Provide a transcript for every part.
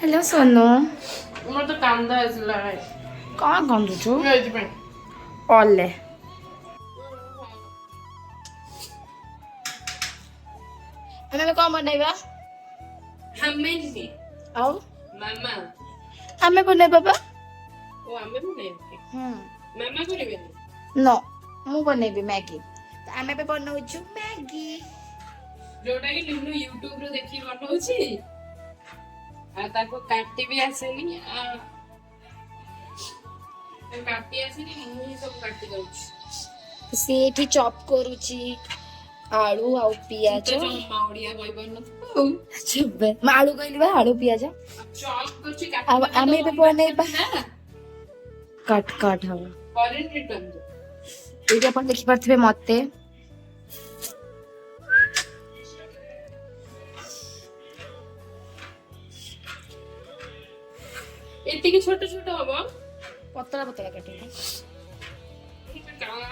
Hello Sonu मोर तो कांदा आसला कौन कांदुछु वेज पे ओले हमें कौन बनेगा हमें नहीं आओ मामा हमें बने बाबा ओ हमें नहीं मामा करे नो मु बनेबी मैगी तो हमें पे बनौछु मैगी जोटा कि लिनु YouTube रो देखि बनौछि आ ताको काटी भी आसेनी आ काटी आसेनी मु ही सब काटी दउछि से एठी चॉप करूची आलू आउ पियाज तो जो माउडिया कोइ बन चुबे आलू कहली बा आलू पियाज चॉप करछि काटी अब हमें पे बनेबा काट काट हवा फॉरेन रिटर्न एटा अपन देखि पारथिबे मते एति की छोटे छोटे हबो पतला पतला काटे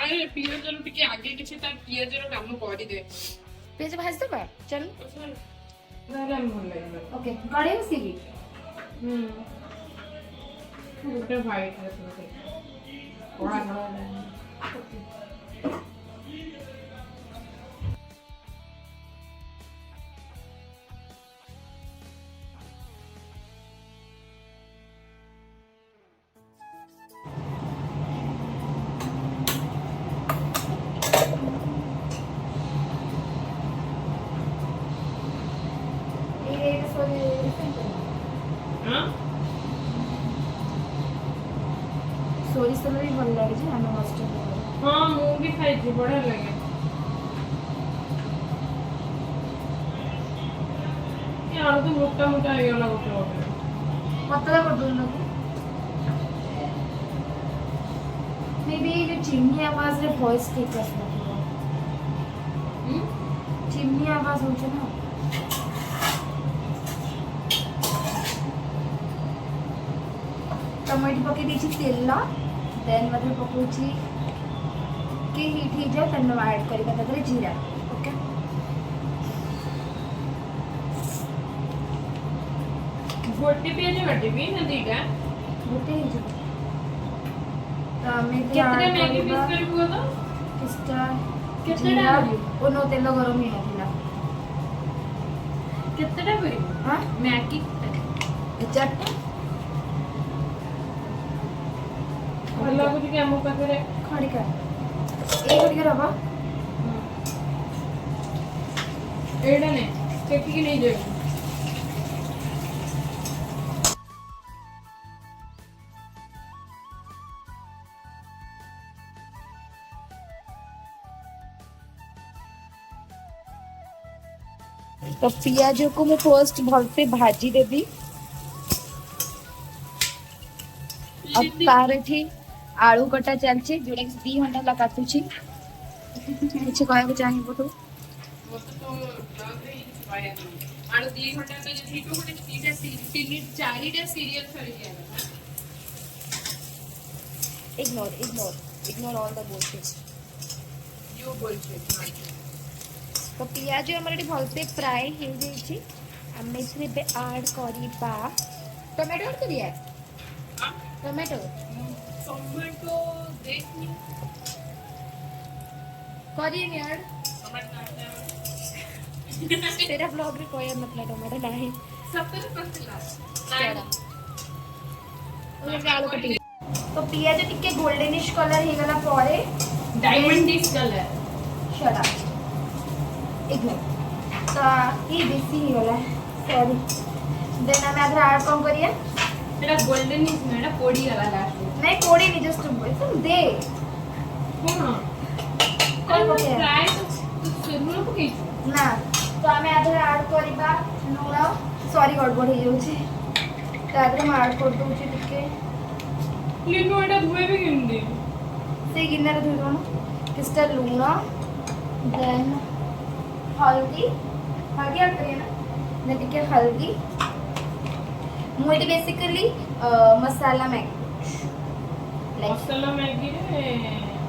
अरे पियाज रो टिके आगे किछि ता पियाज रो काम करि दे पियाज भाज दबा चल गरम भल लागलो ओके गड़े उसीबी गोटे व्हाइट रे थोड़ा थोड़ा सोरिष तेल भी भल लागे जे हम हॉस्टल हां मु भी खाइ छी बड़ा लागे यार तो मोटा मोटा हे गला गोटे गोटे पतला कर दो ना मे बी जो चिमनी आवाज रे वॉइस ठीक करना चिमनी आवाज हो छ ना टमाटर पके दीची तेल देन मतलब पकोची के हीट ही जाए तन ऐड करबा तरे जीरा ओके गोटे पियाज काटी भी ना दीटा गोटे ही जो तो हमें कितने मैगी पीस करबो तो किस्टा कितने डाली ओनो तेल गरम ही नथिला कितने करी हां मैगी चारटा भला कुछ के हमो पाखरे खड़िका ए खड़िका रबा एडा ने चेक की नहीं जाए तो पियाज को मैं फर्स्ट भल से भाजी देबी अब तार थी आलू कटा चलछे जोडा 2 घंटा ला काटुची कुछ कहबो चाहिबो तो वो तो लग रही इंस्पायर आरो 2 घंटा तो जे ठीको कोटे 4टा सीरियल छड़ी गया ignore all the bullshit yo bullshit तो पियाज हमर भल से फ्राई हो जाई छी हम इसमें पे ऐड करिबा टमाटो ऐड करिया टमाटो टमाटो देखनी करिए नहीं ऐड टमाटो तेरा ब्लॉग रे कोई मतलब टमाटो नहीं 70% लास्ट आलू कटी तो पियाज टिके गोल्डनिश कलर हे गला परे डायमंडिश कलर शट अप इग्नोर तो ये बेसी ही गला सॉरी देन हम आधा ऐड कम करिए एटा गोल्डनिश में एटा पोड़ी गला लास्ट नहीं कोड़ी नहीं जस्ट तुम दे हां कौन पके फ्राई तो सुनो पके ना तो हमें आधा ऐड करिबा लूण सॉरी गड़बड़ हो जाउची तो आधा हम ऐड कर दोची टिके लिनो एटा धुए भी किंदी से गिनर धुई कोन किस्टा लूण देन हल्दी ऐड करिए ना देन टिके हल्दी मुझे बेसिकली मसाला मैगी मसाला मैगी रे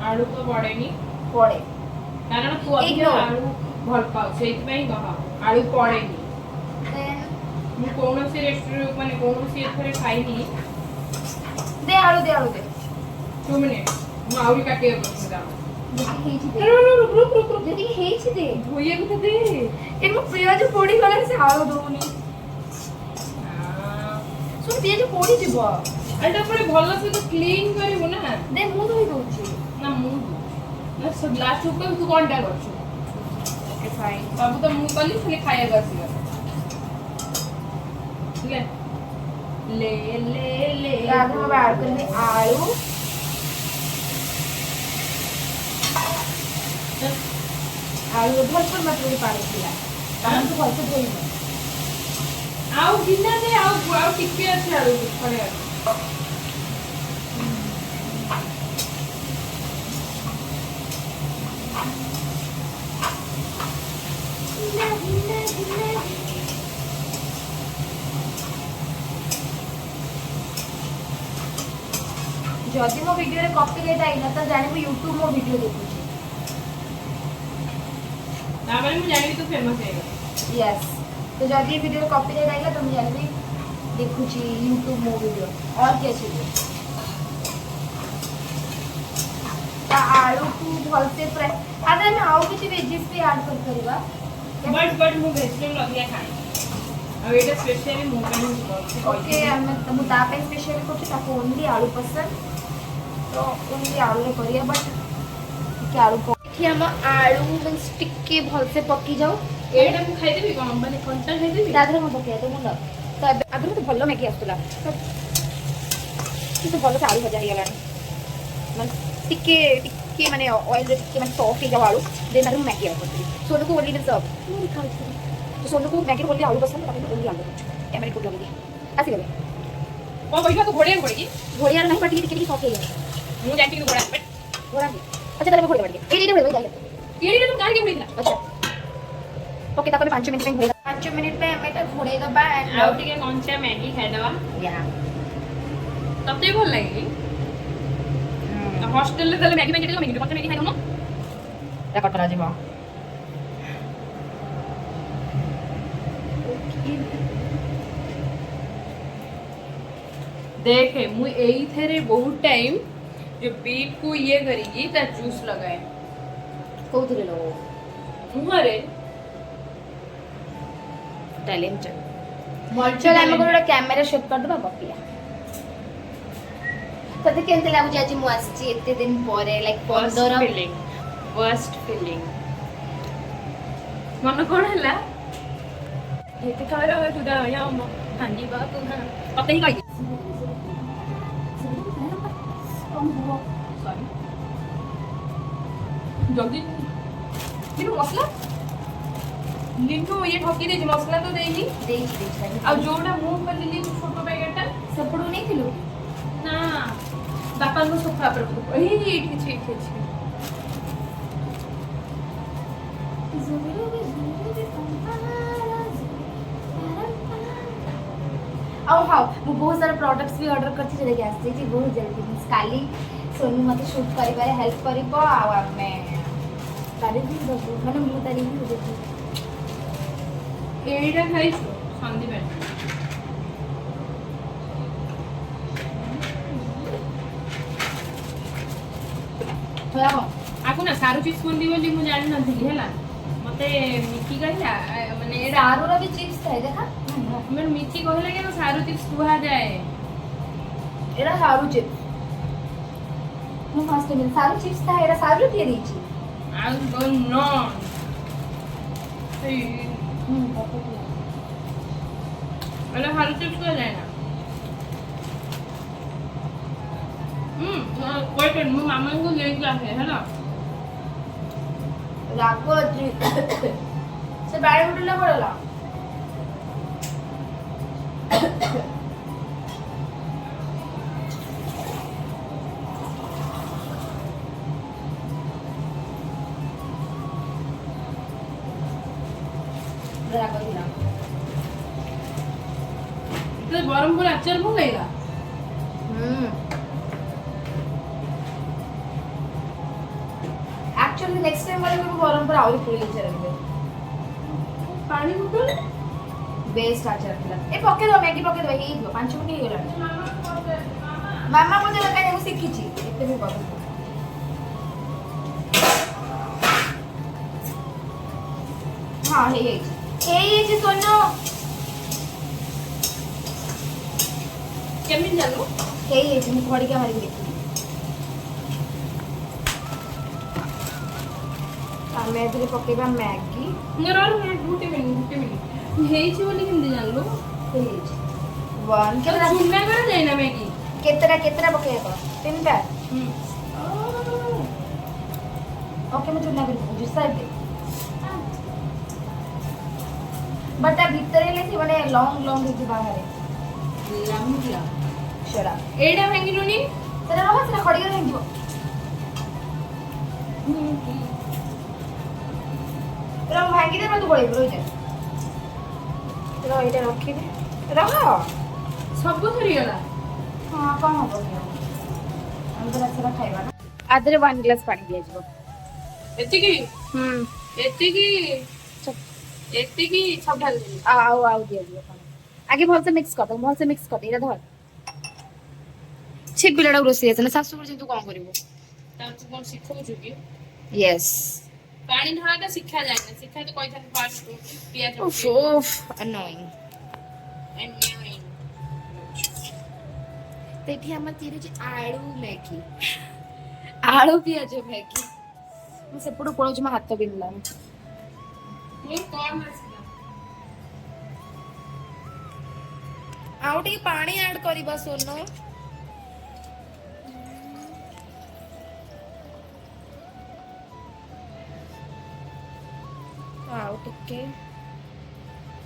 आलू तो पड़ेनी पड़े कारण तू अधिक आलू भल पाउ सेति पई कह आलू पड़ेनी देन ମୁଁ କୌଣସି ରେଷ୍ଟୁରାଣ୍ଟ ମାନେ କୌଣସି ଏଥିରେ ଖାଇନି। ଦେ ଆଳୁ ଦେ ଆଳୁ ଦେ। 2 ମିନିଟ୍ ମୁଁ ଆହୁରି କାଟିବାକୁ ପଡ଼ିବ ତାର। ଯେତିକି ହେଇଛି ଦେ। ରୁକ୍ ଯେତିକି ହେଇଛି ଦେ। ଧୋଇବାକୁ ତ ଦେ। ଏ ମୋ ପିଆଜ ପୋଡ଼ିଗଲାଣି ସେ ଆଳୁ ଦଉନି। ଶୁଣ ପିଆଜ ପୋଡ଼ିଯିବ। ଏଇଟା ପୁଣି ଭଲସେ ତ କ୍ଲିନ୍ କରିବୁ ନା। ଦେ ମୁଁ ଧୋଇ ଦଉଛି। ନା ମୁଁ ଲାଷ୍ଟ ଉପରେ ତୁ କଣଟା କରୁଛୁ? Okay fine. ସବୁ ତ ମୁଁ କଲି ଖାଲି ଖାଇବାକୁ ଆସିବ। ले ले ले ले आगे मैं ऐड करेंगे आलू आलू भरपूर मात्रा में पानी पिला कारण तो भरपूर धोई आउ गिना दे आउ टिके अच्छे आलू पड़े जदि मो वीडियो रे कॉपीराइट आइला त जाने मु YouTube मो वीडियो देखुची ना माने मु जानि तू फेमस है यस तो जदि वीडियो रे कॉपीराइट आइला त मु जानि देखुची YouTube मो वीडियो और क्या चाहिए ता आलू को भलसे फ्राई आदे हम आउ किछि वेजिस भी ऐड कर करबा बट मु वेजिटेबल अधिया खाई अब एटा स्पेशली मु कानी ओके हम मु ता पे स्पेशली करछि ता ओनली आलू पसंद तो ओनली आलू रे करिया बट कि आलू कि हम आलू मींस टिक्के भलसे पकी जाऊ एटा मु खाइ देबी कोन माने कंटा खाइ देबी दादर हम पकिया तो मुंड तो आगु तो भलो मैगी आस्तला तो भलो से आलू भजा ही गलानी मन टिक्के टिक्के माने ऑयल रे टिक्के माने सॉफ्ट ही जाऊ आलू देन दादर मैगी ऐड करती सोनू को ओनली सब मु खाइ तो सोनू को मैगी बोलली आलू पसंद ताको ओनली आलू एमरी को लगी आसी गले ओ भइया तो घोड़े पड़ेगी घोड़िया नहीं पटी टिक्के की सॉफ्ट है मु जाति के घोड़ा पे घोड़ा की अच्छा ताले घोड़े पड़ी एडी घोड़े जाए एडी तुम काहे के मिलला अच्छा ओके ताको 5 मिनट में घोड़े 5 मिनट में हमें तो घोड़े दबा आउ टिके कंचा मैगी खाइ दवा या तते भल लागी हॉस्टल ले तले मैगी मैगी टिके मैगी कंचा मैगी खाइ दनो रेकॉर्ड करा जीवा देखे मु एई थेरे बहुत टाइम जो बीट को ये करेगी ता जूस लगाए कोथरे लो मुहरे टैलेंट चल हम गोटा कैमरा शूट कर दबा पपिया तते केनते लागु जे आज मु आसी एते दिन परे लाइक 15 फर्स्ट फीलिंग मन कोन हला हेते खारा तुदा याम हांडी बा तू ना पते ही कहि सॉरी जल्दी लिनु मसला लिनु ये ठकी दे मसला तो देही आ जोडा मुंह पर लिली छोटो पैकेटटा सपडू नहीं थिलु ना बापा को सोफा पर एही ठीक ठीक ठीक आओ हाउ मु बहुत सारा प्रोडक्ट्स भी ऑर्डर करछि जे लेके आछि जी बहुत जल्दी मींस काली सोनू मते शूट करिबारे हेल्प करिबो आ हमें तारी भी दबो माने मु तारी भी देखि एटा खाइছো संदीप थोड़ा आकु ना सारू चिप्स कोन दी बोली मु जानि न थी हैला मते मिकी कहला माने एटा सारू रो भी चिप्स थाए देखा मैं मिकी कहला के सारू चिप्स कुहा जाए एरा सारू चिप्स मु फास्ट में सारू चिप्स था एरा सारू दिए दीची आई डोंट नो अरे सारू चिप्स को जाए ना कोई कर मु मामा को ले के आके है ना राको जी से बारे उठला पड़ला राको जी ना तो बरमपुर अचार भल लागला एक्चुअली नेक्स्ट टाइम वाले को बरमपुर आउरी पुली चलेंगे पानी बोतल बेस्ट आचार थिला ए पके दो मैगी पके दो हे दो 5 मिनिट हे गेला मामा मते लगा मु शिखिची एते भी पके हां हे जे सोनो केमिन जानो हे जे मु खड़ी के मारी देखि ଆମେ ଏଥିରେ ପକେଇବା ମ୍ୟାଗି ମୋର ଗୋଟେ ମିନିଟ୍ ହେଇଛି ବୋଲି କେମିତି ଜାଣିଲୁ ହେଇଯାଇଛି वन କେତେଟା ଚୁନା କରାଯାଏ ନା ମ୍ୟାଗି କେତେଟା ପକେଇବା ତିନିଟା ओके मैं चुना कर दूँ जिस साइड बट अब भीतर ले थी माने लॉन्ग लॉन्ग थी बाहर ଲାଗୁଥିଲା शरा ଏଇଟା ଭାଙ୍ଗିଲୁନି तेरा रहा तेरा खड़ी कर दो तेरा भांगी दे मैं तो बड़े ब्रो इधर तेरा इधर रखी दे रहा ସବୁ ସରିଗଲା हां कौन हो गया हम तो अच्छा खाइबा ना आधे 1 ग्लास पानी दिया जीवो ଏତିକି हम्म ଏତିକି ଏତିକି ସବୁ ଢାଳି ଦେଲି आओ दिया जीवो पानी आगे बहुत से मिक्स कर दे इधर धर छे पिलाडा रोसी आसे ना सासु पर तू कोन करिवो ତାର ତୁ କଣ ଶିଖଉଛୁ କି यस ପାଣି ଢାଳାଟା ଶିଖା ଯାଏ ନା ଶିଖା ତ କହିଥାନ୍ତି ଫାଷ୍ଟ ପିଆଜ उफ अनोइंग annoying तेठी हम तीरे जे आळू पियाज मैगी मैं सेपटू पळो जे हाथ बिनला ମୁଁ କଣ ଆସିଲା आउ टी पानी ऐड करबा सोनो आउ टिके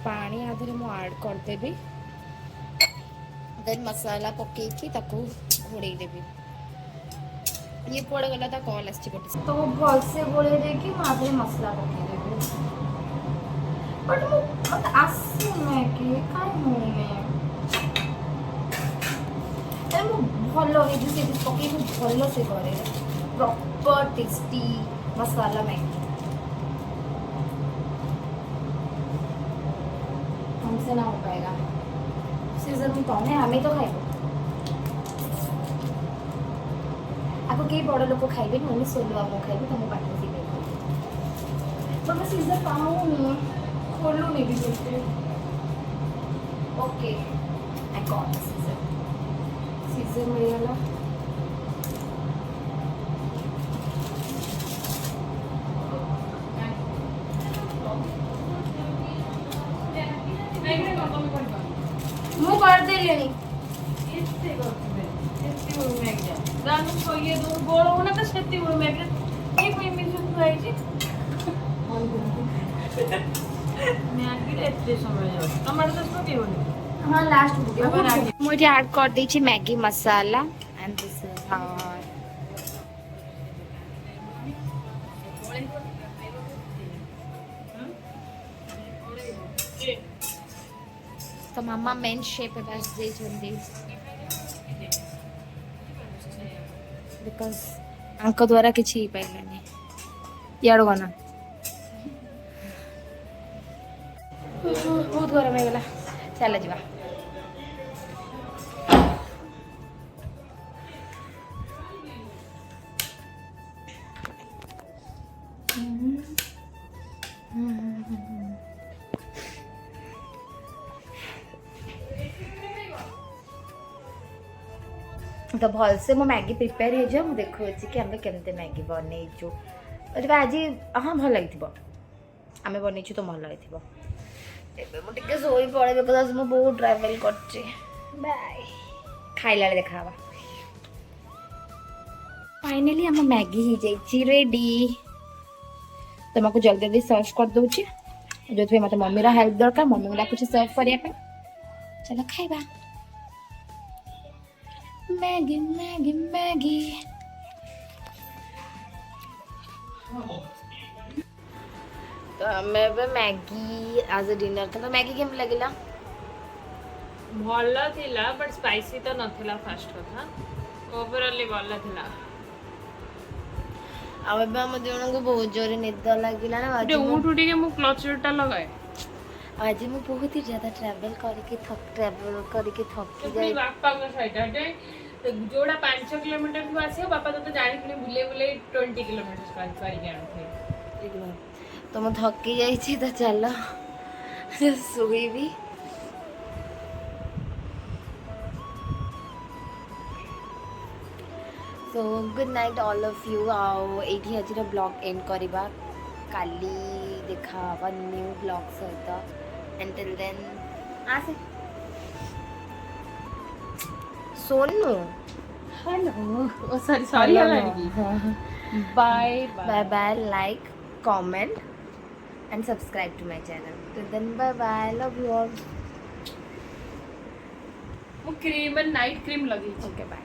पानी आधरे मु ऐड कर देबी देन मसाला पके की ताको घोड़े देबी ये पड़ गला ता कॉल आछि बट तो भल से गोळे दे की आधरे मसाला पके देबी बट मु मत आसी में कि काई होई में ए मु भलो हे जे पके मु भलो से करे प्रॉपर टेस्टी मसाला मैगी हमसे ना हो पाएगा सीजन में कौन है हमें तो खाएगा आपको कई बड़ लोग खाइबे नहीं सोलो आप खाइबे तुम पाठ सीखे पर मैं सीजन पाऊँ खोलू नहीं भी सकते ओके आई गॉट सीजन में वाला ମୁଁ କରିଦେଲିଣି ଏତେ କରିଥିବେ ଏତେ ବড় ମ୍ୟାଗି ଦାନୁ କହିଏ ଦଉ ବড় ହୋନା ତ ସେତେ ବড় ମ୍ୟାଗି ଏଇ ପାଇଁ ଏମିତି ସବୁ ଖାଇଛି ମ୍ୟାଗିରେ ଏତେ ସମୟ ଯାଉଛି ଟମାଟୋ ସସ୍ ପକେଇବନି हाँ लास्ट मुझे ऐड कर दीजिए Maggi masala and this is हार तो मामा मेन शेप है बस दे जल्दी बिकॉज अंक द्वारा किसी ही पाइलानी यार गाना बहुत गरम है गला चल जीवा तो भल से मो मैगी प्रिपेयर हो जा देखो कि आम केमते मैगी बनईचु आज हाँ भल लगी आम बनईचु तो भल लगी मुझे शोई पड़े बिकज मु बहुत ट्रावेल कर बाय खाइला देखा फाइनली आम मैगी हो जाइए रेडी तुमको जल्दी जल्दी सर्व कर दूची जो मत मम्मी हेल्प दरकार मम्मी को डाकुची सर्व करने चलो खाइबा मैगी मैगी मैगी तो हमें मैगी आज डिनर था तो मैगी केम लगिला ଭଲ ଥିଲା ବଟ୍ ସ୍ପାଇସି ତ ନଥିଲା ଫାଷ୍ଟ କଥା ଓଭରଅଲି ଭଲ ଥିଲା अब हम दोनों को बहुत जोर निद लगिला ना ଟିକେ ଉଠୁ ଟିକେ ମୁଁ କ୍ଲଚରଟା ଲଗାଏ आज मैं बहुत ही ज़्यादा ट्रैवल करके थकी ପୁଣି जाए। ବାପାଙ୍କ ସହିତ ଯୋଉଟା 5 କିଲୋମିଟର ଆସିବ ବାପା ତତେ ଜାଣିକିନି ବୁଲେଇ ବୁଲେଇ 20 କିଲୋମିଟର କରିକି ଆଣୁଥିବେ। तो मैं थकी जाइए तो चलो सोईबी। So good night all of you. आओ ये आज ब्लॉग एंड करवा, काली देखा न्यू ब्लॉग सहित। एंटिल देन आसे Sonu hello sorry sorry bye bye bye, like comment and subscribe to my channel. Till then, bye bye. Love you all. ମୁଁ cream night cream ଲଗେଇଛି। Okay, bye.